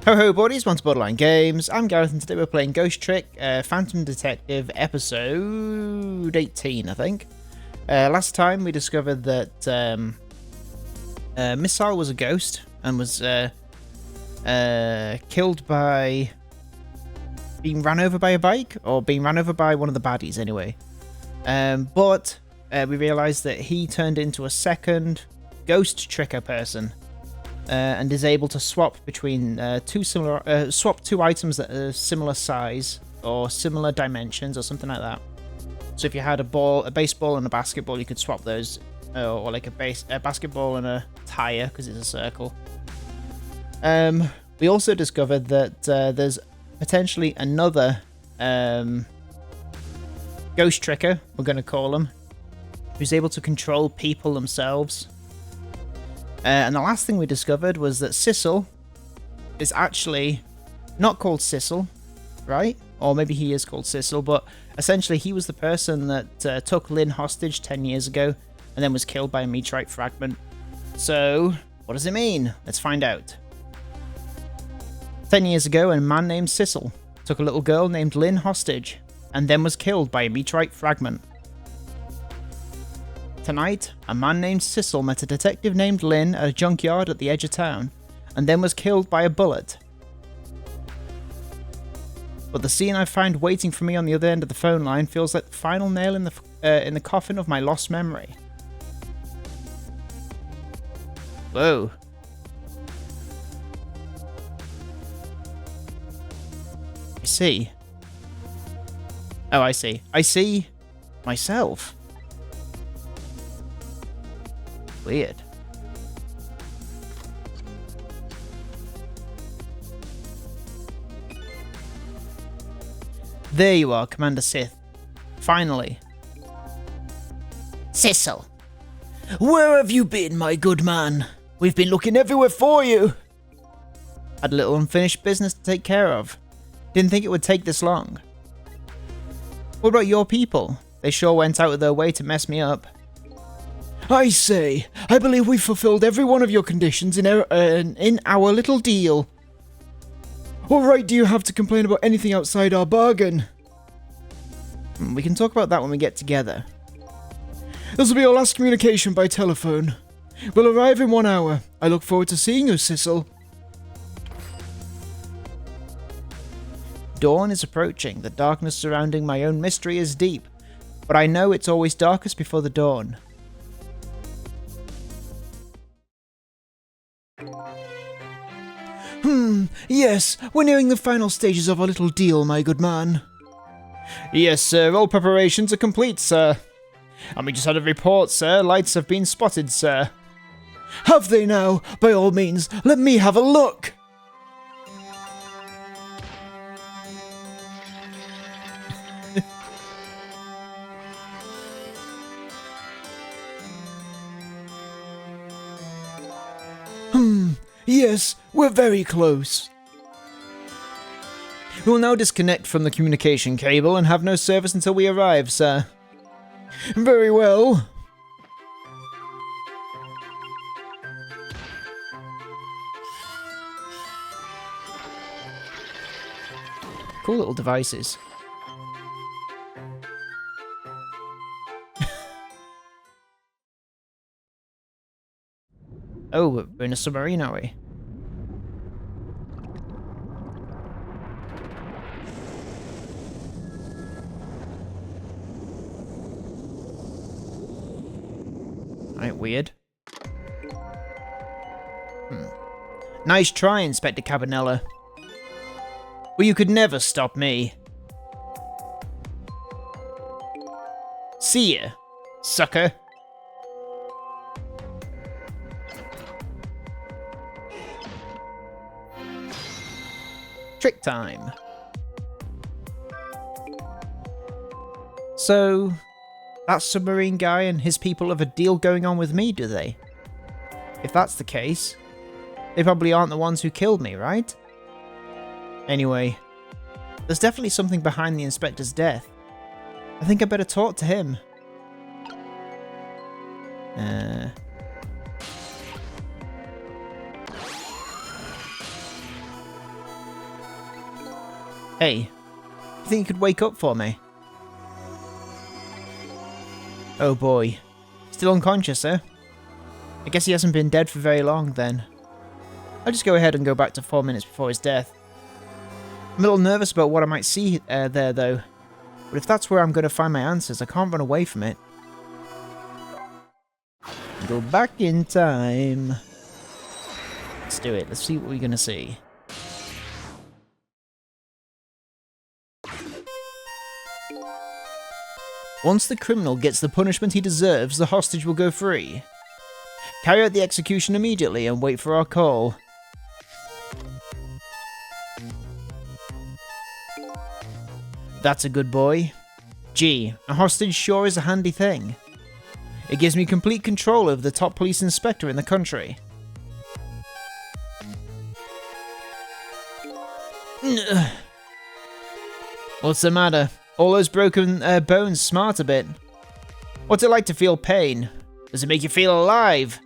Ho ho buddies, welcome to Borderline Games. I'm Gareth and today we're playing Ghost Trick, Phantom Detective episode 18 I think. Last time we discovered that Missile was a ghost and was killed by being ran over by a bike, or being ran over by one of the baddies anyway. But we realised that he turned into a second ghost tricker person. And is able to swap between swap two items that are similar size or similar dimensions or something like that. So if you had a baseball and a basketball, you could swap those, or like a basketball and a tire because it's a circle. We also discovered that there's potentially another ghost tricker, we're going to call him, who's able to control people themselves. And the last thing we discovered was that Sissel is actually not called Sissel, right? Or maybe he is called Sissel, but essentially he was the person that took Lynn hostage 10 years ago and then was killed by a meteorite fragment. So, what does it mean? Let's find out. 10 years ago, a man named Sissel took a little girl named Lynn hostage and then was killed by a meteorite fragment. Tonight, a man named Sissel met a detective named Lynn at a junkyard at the edge of town, and then was killed by a bullet. But the scene I find waiting for me on the other end of the phone line feels like the final nail in the coffin of my lost memory. Whoa. I see. Oh, I see. I see myself. Weird. There you are, Commander Sith. Finally. Sissel. Where have you been, my good man? We've been looking everywhere for you. Had a little unfinished business to take care of. Didn't think it would take this long. What about your people? They sure went out of their way to mess me up. I say, I believe we've fulfilled every one of your conditions in our little deal. What right do you have to complain about anything outside our bargain? We can talk about that when we get together. This will be our last communication by telephone. We'll arrive in 1 hour. I look forward to seeing you, Sissel. Dawn is approaching. The darkness surrounding my own mystery is deep, but I know it's always darkest before the dawn. Yes, we're nearing the final stages of our little deal, my good man. Yes, sir, all preparations are complete, sir. And we just had a report, sir. Lights have been spotted, sir. Have they now? By all means, let me have a look. Yes, we're very close. We will now disconnect from the communication cable and have no service until we arrive, sir. Very well. Cool little devices. Oh, we're in a submarine, are we? Right, weird. Nice try, Inspector Cabanella. Well, you could never stop me. See ya, sucker. Trick time. So, that submarine guy and his people have a deal going on with me, do they? If that's the case, they probably aren't the ones who killed me, right? Anyway, there's definitely something behind the inspector's death. I think I better talk to him. Hey, you think you could wake up for me? Oh boy. Still unconscious, eh? I guess he hasn't been dead for very long then. I'll just go ahead and go back to 4 minutes before his death. I'm a little nervous about what I might see there though. But if that's where I'm going to find my answers, I can't run away from it. Go back in time. Let's do it. Let's see what we're going to see. Once the criminal gets the punishment he deserves, the hostage will go free. Carry out the execution immediately and wait for our call. That's a good boy. Gee, a hostage sure is a handy thing. It gives me complete control over the top police inspector in the country. What's the matter? All those broken bones smart a bit. What's it like to feel pain? Does it make you feel alive?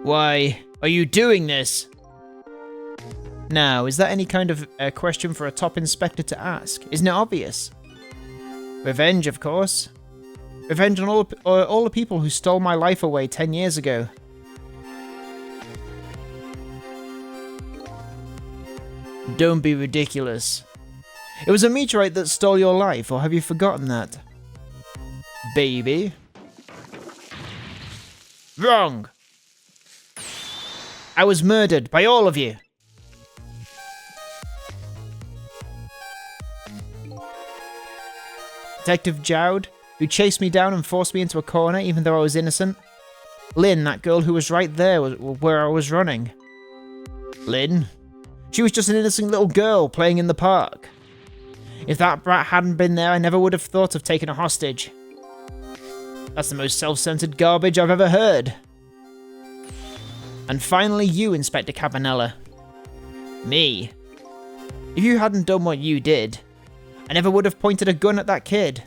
Why are you doing this? Now, is that any kind of question for a top inspector to ask? Isn't it obvious? Revenge, of course. Revenge on all the people who stole my life away 10 years ago. Don't be ridiculous. It was a meteorite that stole your life, or have you forgotten that? Baby. Wrong! I was murdered by all of you. Detective Jowd, who chased me down and forced me into a corner even though I was innocent. Lynn, that girl who was right there where I was running. Lynn? She was just an innocent little girl playing in the park. If that brat hadn't been there, I never would have thought of taking a hostage. That's the most self-centered garbage I've ever heard. And finally you, Inspector Cabanela. Me. If you hadn't done what you did, I never would have pointed a gun at that kid.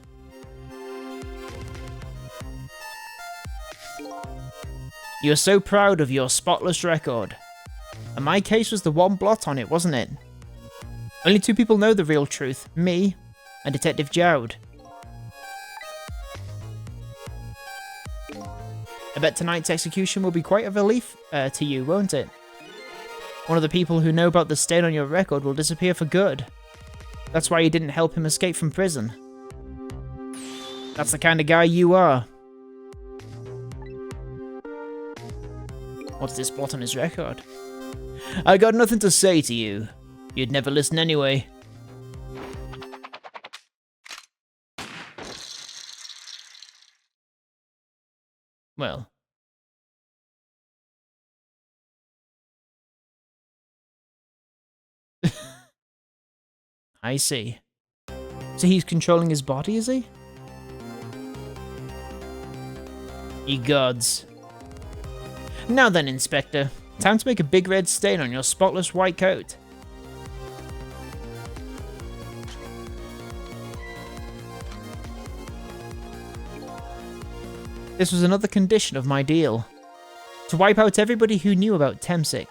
You are so proud of your spotless record. And my case was the one blot on it, wasn't it? Only two people know the real truth, me and Detective Jowd. I bet tonight's execution will be quite a relief to you, won't it? One of the people who know about the stain on your record will disappear for good. That's why you didn't help him escape from prison. That's the kind of guy you are. What's this blot on his record? I got nothing to say to you. You'd never listen anyway. Well. I see. So he's controlling his body, is he? Ye gods. Now then, Inspector. Time to make a big red stain on your spotless white coat. This was another condition of my deal. To wipe out everybody who knew about Temsic.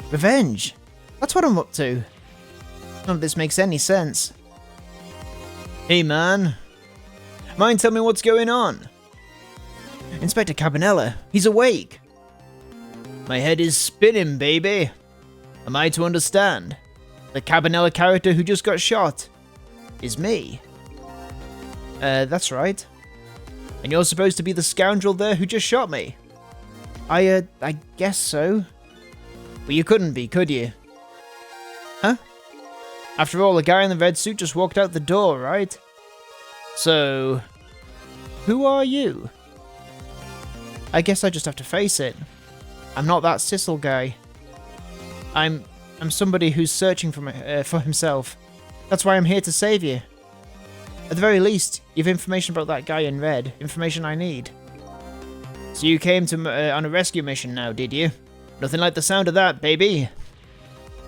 Revenge! That's what I'm up to. None of this makes any sense. Hey man. Mind tell me what's going on? Inspector Cabanela, he's awake. My head is spinning, baby. Am I to understand? The Cabanela character who just got shot is me. That's right. And you're supposed to be the scoundrel there who just shot me. I guess so. But you couldn't be, could you? Huh? After all, the guy in the red suit just walked out the door, right? So, who are you? I guess I just have to face it. I'm not that Sissel guy. I'm somebody who's searching for himself. That's why I'm here to save you. At the very least, you have information about that guy in red. Information I need. So you came to on a rescue mission now, did you? Nothing like the sound of that, baby.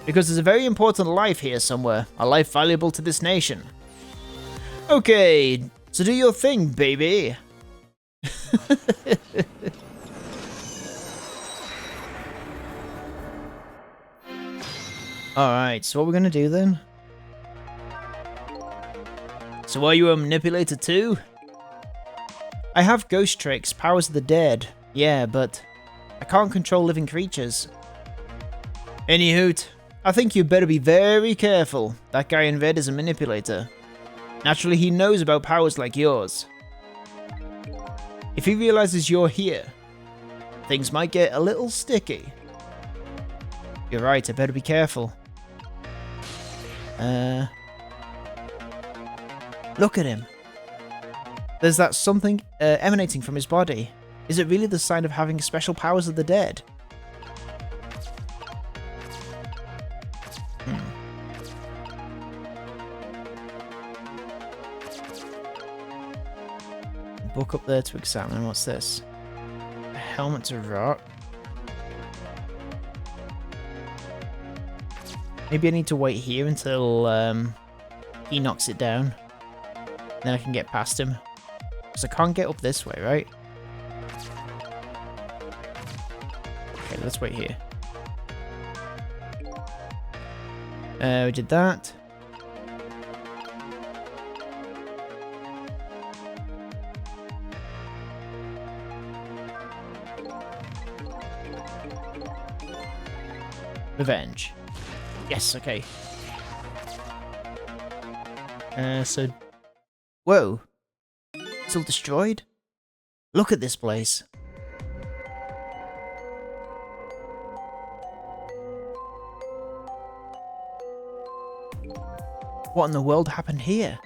Because there's a very important life here somewhere. A life valuable to this nation. Okay, so do your thing, baby. Alright, so what we're gonna do then? So are you a manipulator too? I have ghost tricks, powers of the dead. Yeah, but I can't control living creatures. Any hoot, I think you better be very careful. That guy in red is a manipulator. Naturally, he knows about powers like yours. If he realizes you're here, things might get a little sticky. You're right, I better be careful. Look at him. There's that something emanating from his body. Is it really the sign of having special powers of the dead? Book up there to examine. What's this? A helmet to rot. Maybe I need to wait here until he knocks it down. Then I can get past him. Because I can't get up this way, right? Okay, let's wait here. We did that. Revenge. Yes, okay. So... Whoa. It's all destroyed? Look at this place. What in the world happened here?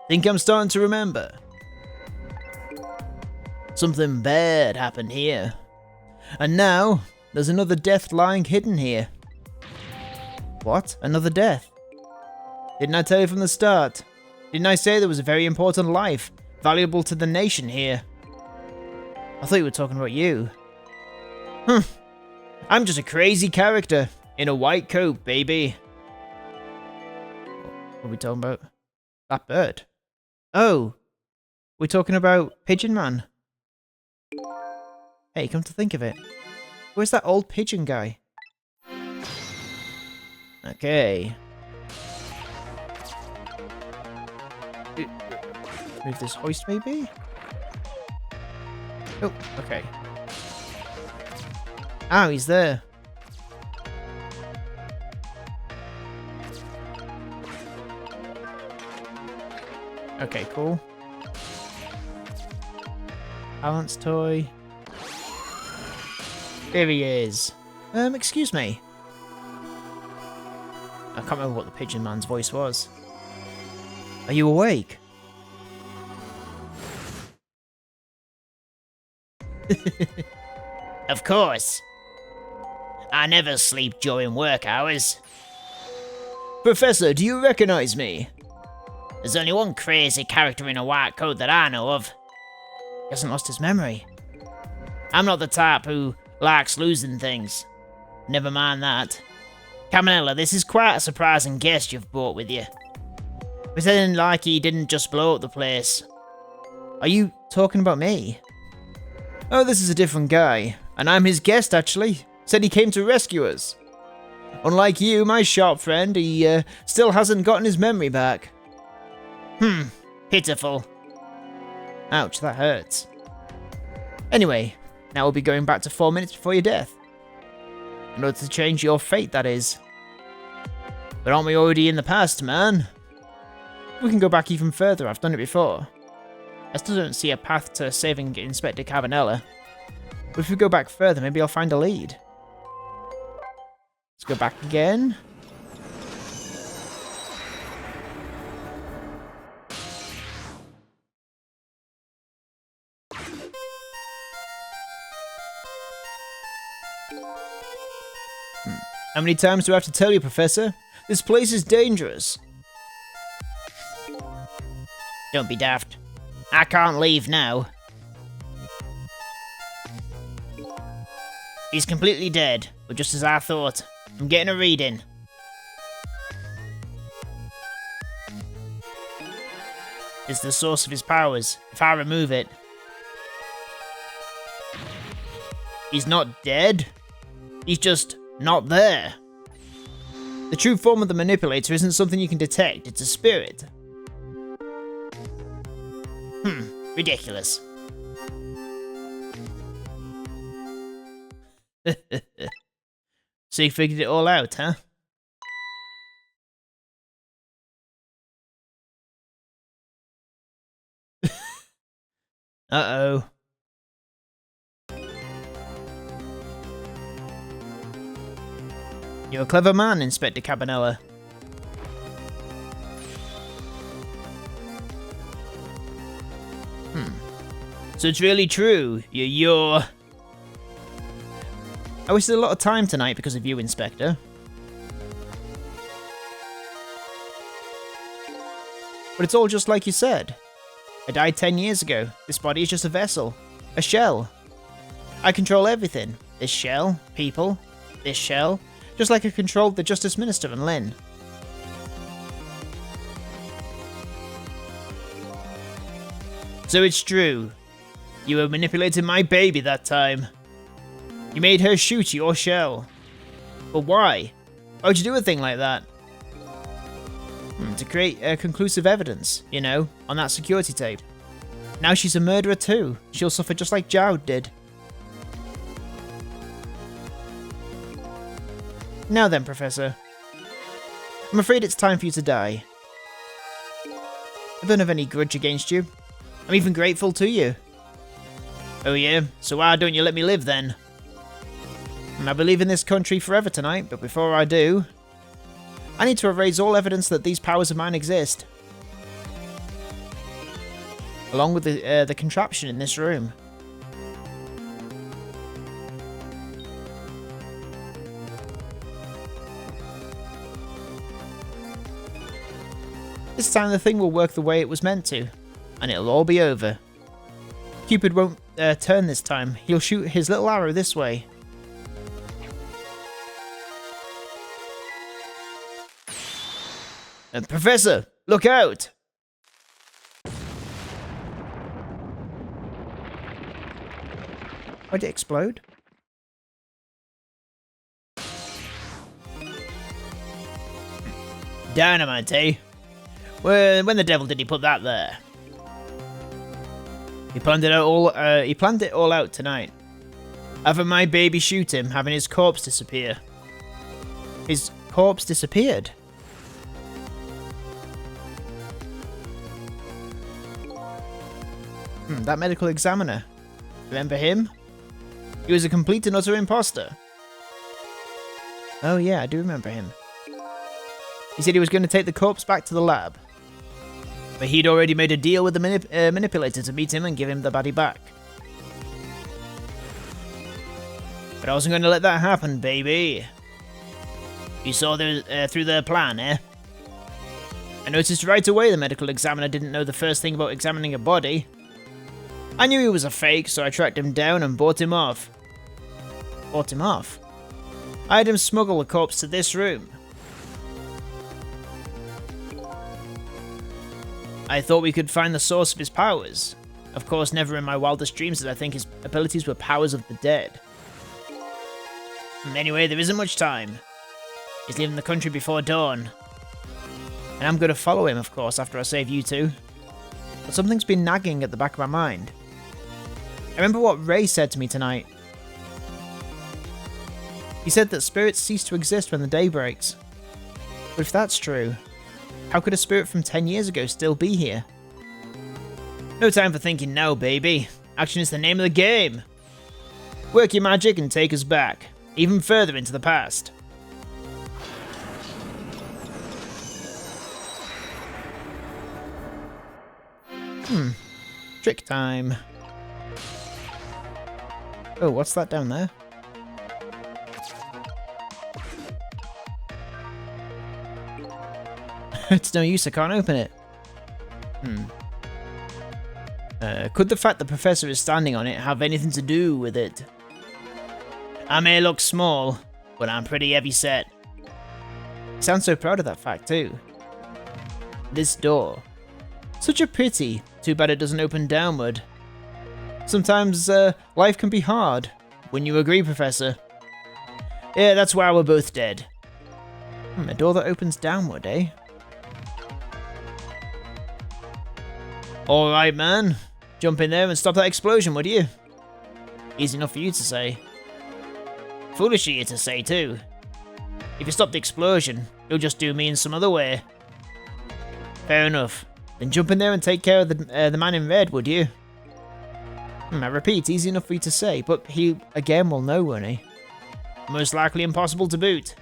Think I'm starting to remember. Something bad happened here. And now, there's another death lying hidden here. What? Another death? Didn't I tell you from the start? Didn't I say there was a very important life, valuable to the nation here? I thought you were talking about you. I'm just a crazy character, in a white coat, baby. What are we talking about? That bird. Oh, we're talking about Pigeon Man. Hey, come to think of it, where's that old pigeon guy? Okay. Move this hoist, maybe? Oh, okay. Oh, he's there. Okay, cool. Balance toy. There he is. Excuse me. I can't remember what the pigeon man's voice was. Are you awake? Of course. I never sleep during work hours. Professor, do you recognize me? There's only one crazy character in a white coat that I know of. He hasn't lost his memory. I'm not the type who likes losing things. Never mind that. Caminella, this is quite a surprising guest you've brought with you. Pretending like he didn't just blow up the place. Are you talking about me? Oh, this is a different guy. And I'm his guest, actually. Said he came to rescue us. Unlike you, my sharp friend, he still hasn't gotten his memory back. Pitiful. Ouch, that hurts. Anyway, now we'll be going back to 4 minutes before your death. In order to change your fate, that is. But aren't we already in the past, man? We can go back even further, I've done it before. I still don't see a path to saving Inspector Cabanela. But if we go back further, maybe I'll find a lead. Let's go back again. How many times do I have to tell you, Professor? This place is dangerous. Don't be daft. I can't leave now. He's completely dead, but just as I thought. I'm getting a reading. is the source of his powers. If I remove it... He's not dead. He's just not there. The true form of the manipulator isn't something you can detect, it's a spirit. Ridiculous. So you figured it all out, huh? Uh-oh. You're a clever man, Inspector Cabanela. So it's really true. You're... I wasted a lot of time tonight because of you, Inspector. But it's all just like you said. I died 10 years ago. This body is just a vessel. A shell. I control everything. This shell, people, this shell. Just like I controlled the Justice Minister and Lynn. So it's true. You were manipulating my baby that time. You made her shoot your shell. But why? Why would you do a thing like that? To create conclusive evidence, you know, on that security tape. Now she's a murderer too. She'll suffer just like Jowd did. Now then, Professor. I'm afraid it's time for you to die. I don't have any grudge against you. I'm even grateful to you. Oh yeah? So why don't you let me live then? I believe in this country forever tonight, but before I do, I need to erase all evidence that these powers of mine exist. Along with the contraption in this room. This time the thing will work the way it was meant to, and it'll all be over. Cupid won't turn this time. He'll shoot his little arrow this way. Professor, look out! Why'd it explode? Dynamite, eh? When the devil did he put that there? He planned it all out tonight. Having my baby shoot him, having his corpse disappear. His corpse disappeared? That medical examiner. Remember him? He was a complete and utter imposter. Oh yeah, I do remember him. He said he was going to take the corpse back to the lab. But he'd already made a deal with the manipulator to meet him and give him the body back. But I wasn't going to let that happen, baby. You saw through their plan, eh? I noticed right away the medical examiner didn't know the first thing about examining a body. I knew he was a fake, so I tracked him down and bought him off. Bought him off? I had him smuggle the corpse to this room. I thought we could find the source of his powers. Of course, never in my wildest dreams did I think his abilities were powers of the dead. Anyway, there isn't much time. He's leaving the country before dawn. And I'm going to follow him, of course, after I save you two. But something's been nagging at the back of my mind. I remember what Ray said to me tonight. He said that spirits cease to exist when the day breaks. But if that's true, how could a spirit from 10 years ago still be here? No time for thinking now, baby. Action is the name of the game. Work your magic and take us back, even further into the past. Trick time. Oh, what's that down there? It's no use, I can't open it. Could the fact the professor is standing on it have anything to do with it? I may look small, but I'm pretty heavy set. I sound so proud of that fact too. This door. Such a pity. Too bad it doesn't open downward. Sometimes life can be hard. Wouldn't you agree, Professor? Yeah, that's why we're both dead. A door that opens downward, eh? Alright, man. Jump in there and stop that explosion, would you? Easy enough for you to say. Foolish of you to say, too. If you stop the explosion, you'll just do me in some other way. Fair enough. Then jump in there and take care of the man in red, would you? I repeat, easy enough for you to say, but he again will know, won't he? Most likely impossible to boot.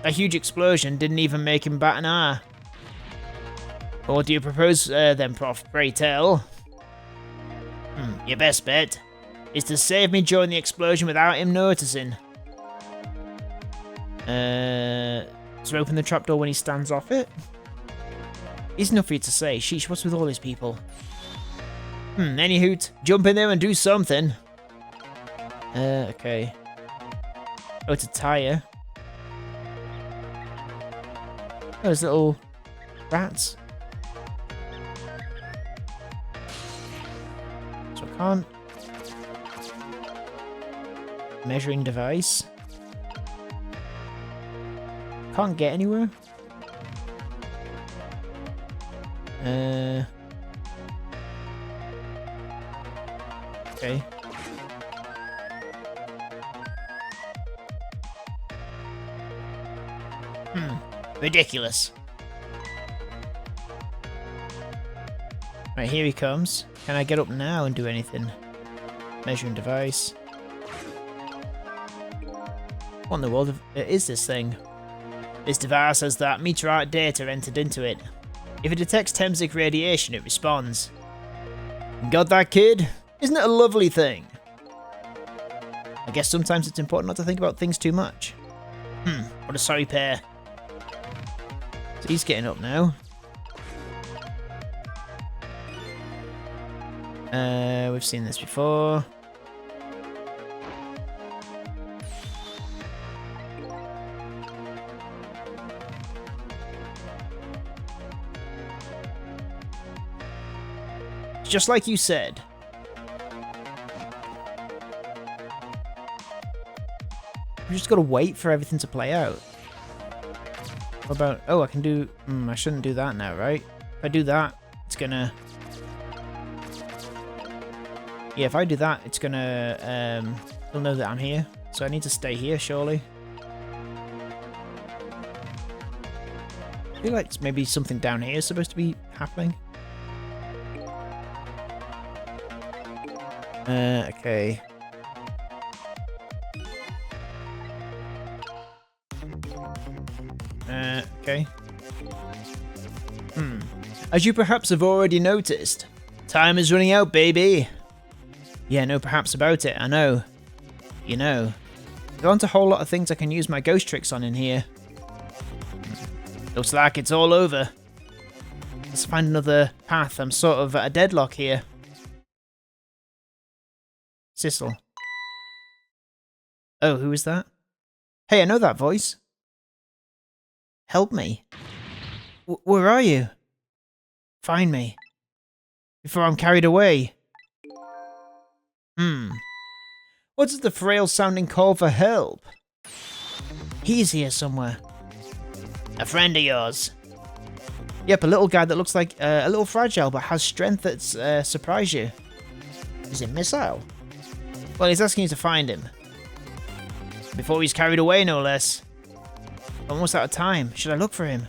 A huge explosion didn't even make him bat an eye. What do you propose then, Prof? Pray tell. Your best bet is to save me during the explosion without him noticing. So open the trapdoor when he stands off it? Easy enough for you to say. Sheesh, what's with all these people? Any hoot. Jump in there and do something. Okay. Oh, it's a tire. Oh, there's little rats. So I can't. Measuring device. Can't get anywhere. Okay. Ridiculous. Right, here he comes. Can I get up now and do anything? Measuring device. What in the world is this thing? This device has that meteorite data entered into it. If it detects Temsic radiation, it responds. Got that, kid? Isn't it a lovely thing? I guess sometimes it's important not to think about things too much. What a sorry pair. So he's getting up now. We've seen this before. Just like you said. We just gotta wait for everything to play out. What about... Oh, I can do... I shouldn't do that now, right? If I do that, it's gonna... Yeah, if I do that, it's gonna... It'll know that I'm here. So I need to stay here, surely. I feel like maybe something down here is supposed to be happening. Okay. Okay. As you perhaps have already noticed, time is running out, baby. Yeah, no perhaps about it, I know. You know. There aren't a whole lot of things I can use my ghost tricks on in here. Looks like it's all over. Let's find another path. I'm sort of at a deadlock here. Sissel. Oh, who is that? Hey, I know that voice. Help me. Where are you? Find me. Before I'm carried away. What is the frail-sounding call for help? He's here somewhere. A friend of yours. Yep, a little guy that looks like a little fragile, but has strength that's surprised you. Is it Missile? Well, he's asking you to find him. Before he's carried away, no less. Almost out of time. Should I look for him?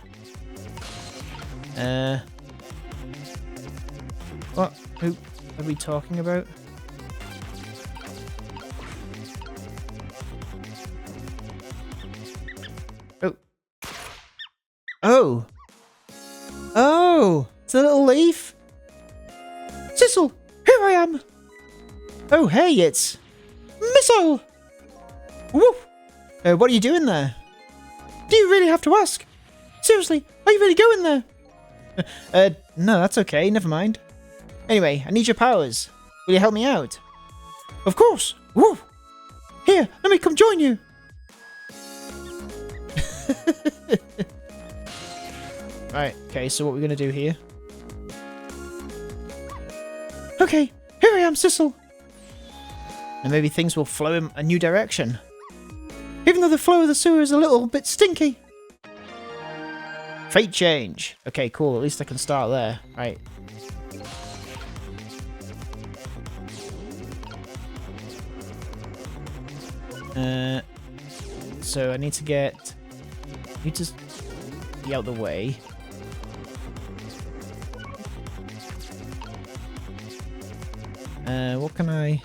What? Who are we talking about? Oh. Oh! Oh! It's a little leaf? Sissel! Here I am! Oh, hey, it's... Missile! Woo! What are you doing there? Do you really have to ask? Seriously, are you really going there? No, that's okay, never mind. Anyway, I need your powers. Will you help me out? Of course! Woo! Here, let me come join you! Right, okay, so what we're gonna do here... Okay, here I am, Sissel. And maybe things will flow in a new direction. Even though the flow of the sewer is a little bit stinky. Fate change. Okay, cool. At least I can start there. Right. So I need to get you to be out the way. What can I?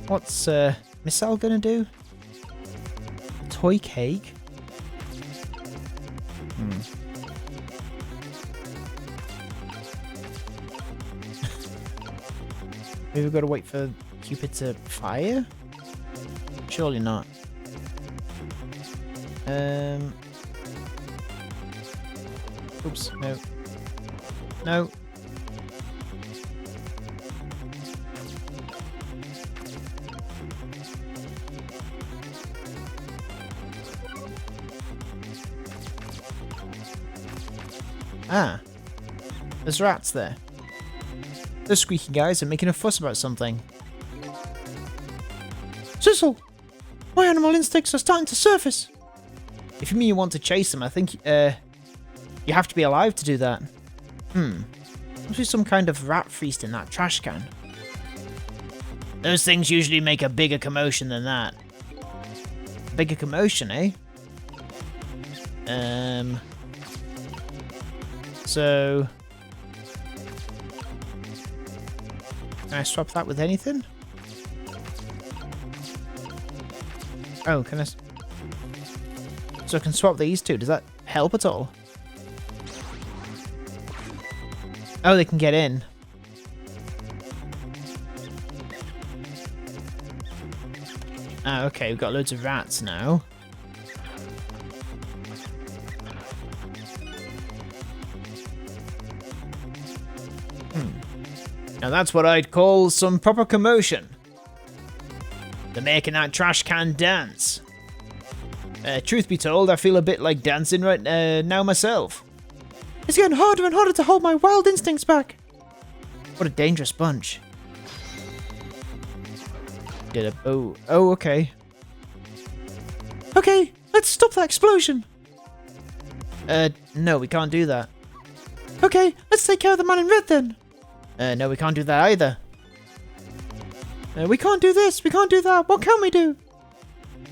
What's Missile gonna do? Toy cake? Maybe we've got to wait for Cupid to fire? Surely not. Oops, no. No. Ah. There's rats there. Those squeaky guys are making a fuss about something. Sissel! My animal instincts are starting to surface! If you mean you want to chase them, I think, you have to be alive to do that. Must be some kind of rat feast in that trash can. Those things usually make a bigger commotion than that. Bigger commotion, eh? So... Can I swap that with anything? Oh, can I... So I can swap these two. Does that help at all? Oh, they can get in. Ah, okay, we've got loads of rats now. Now that's what I'd call some proper commotion. They're making that trash can dance. Truth be told, I feel a bit like dancing right now myself. It's getting harder and harder to hold my wild instincts back. What a dangerous bunch. Oh, okay. Okay, let's stop that explosion. No, we can't do that. Okay, let's take care of the man in red then. No, we can't do that either. We can't do this, we can't do that, what can we do?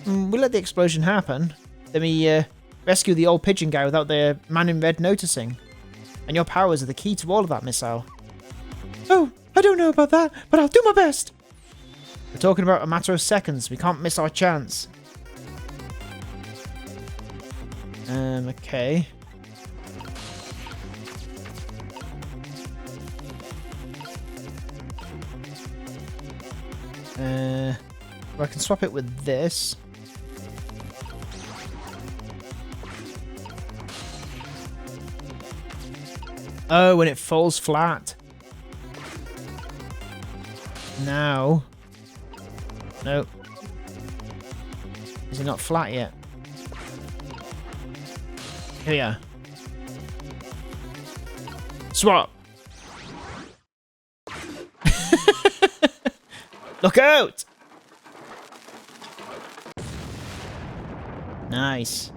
We let the explosion happen. Then we rescue the old pigeon guy without the man in red noticing. And your powers are the key to all of that, Missile. Oh, I don't know about that, but I'll do my best. We're talking about a matter of seconds, we can't miss our chance. Okay. Well, I can swap it with this. Oh, when it falls flat. Now. Nope. Is it not flat yet? Here we are. Swap! Look out! Nice.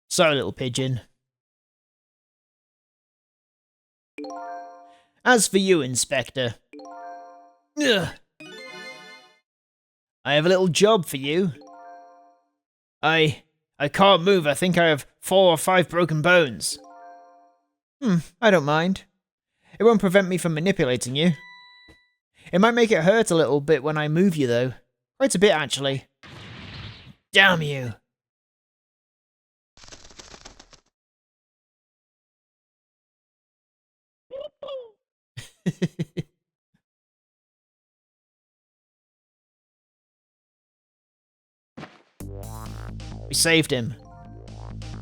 Sorry, little pigeon. As for you, Inspector. Ugh. I have a little job for you. I can't move. I think I have 4 or 5 broken bones. I don't mind. It won't prevent me from manipulating you. It might make it hurt a little bit when I move you, though. Quite a bit, actually. Damn you. We saved him.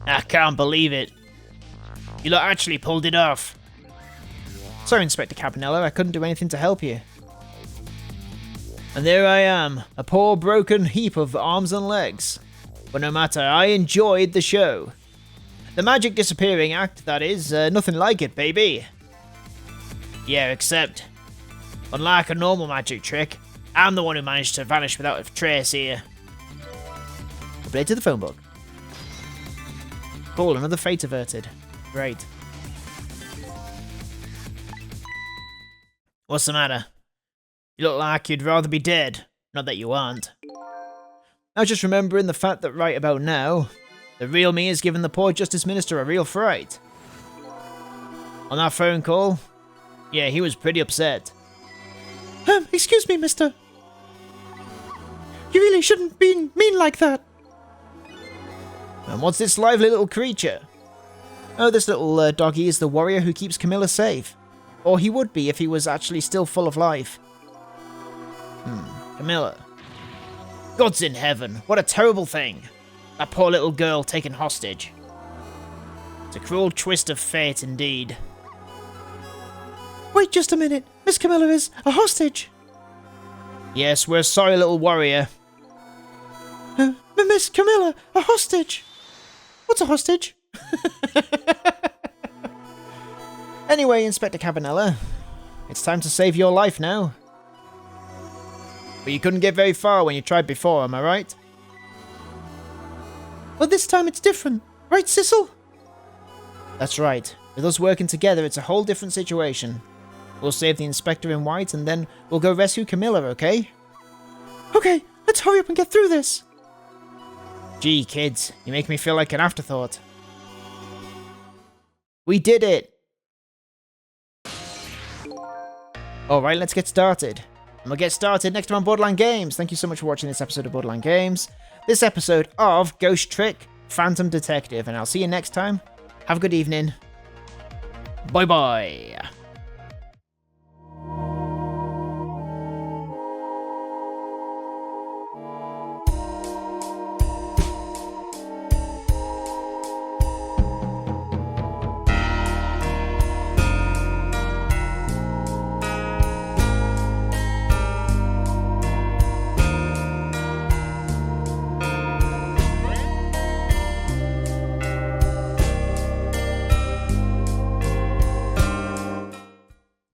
I can't believe it. You lot actually pulled it off. Sorry, Inspector Cabanela, I couldn't do anything to help you. And there I am, a poor broken heap of arms and legs. But no matter, I enjoyed the show. The magic disappearing act, that is, nothing like it, baby. Yeah, except, unlike a normal magic trick, I'm the one who managed to vanish without a trace here. Update to the phone book. Cool, another fate averted. Great. What's the matter? You look like you'd rather be dead. Not that you aren't. I was just remembering the fact that right about now, the real me has given the poor Justice Minister a real fright. On that phone call, yeah, he was pretty upset. Excuse me, mister. You really shouldn't be mean like that. And what's this lively little creature? Oh, this little doggy is the warrior who keeps Camilla safe. Or he would be if he was actually still full of life. Camilla. Gods in heaven, what a terrible thing. That poor little girl taken hostage. It's a cruel twist of fate indeed. Wait just a minute. Miss Camilla is a hostage. Yes, we're sorry, little warrior. Miss Camilla, a hostage. What's a hostage? Anyway, Inspector Cabanela, it's time to save your life now. But you couldn't get very far when you tried before, am I right? Well, this time it's different. Right, Sissel? That's right. With us working together, it's a whole different situation. We'll save the Inspector in white, and then we'll go rescue Camilla, okay? Okay, let's hurry up and get through this. Gee, kids, you make me feel like an afterthought. We did it! Alright, let's get started. And we'll get started next time on Borderland Games. Thank you so much for watching this episode of Borderland Games. This episode of Ghost Trick Phantom Detective. And I'll see you next time. Have a good evening. Bye-bye.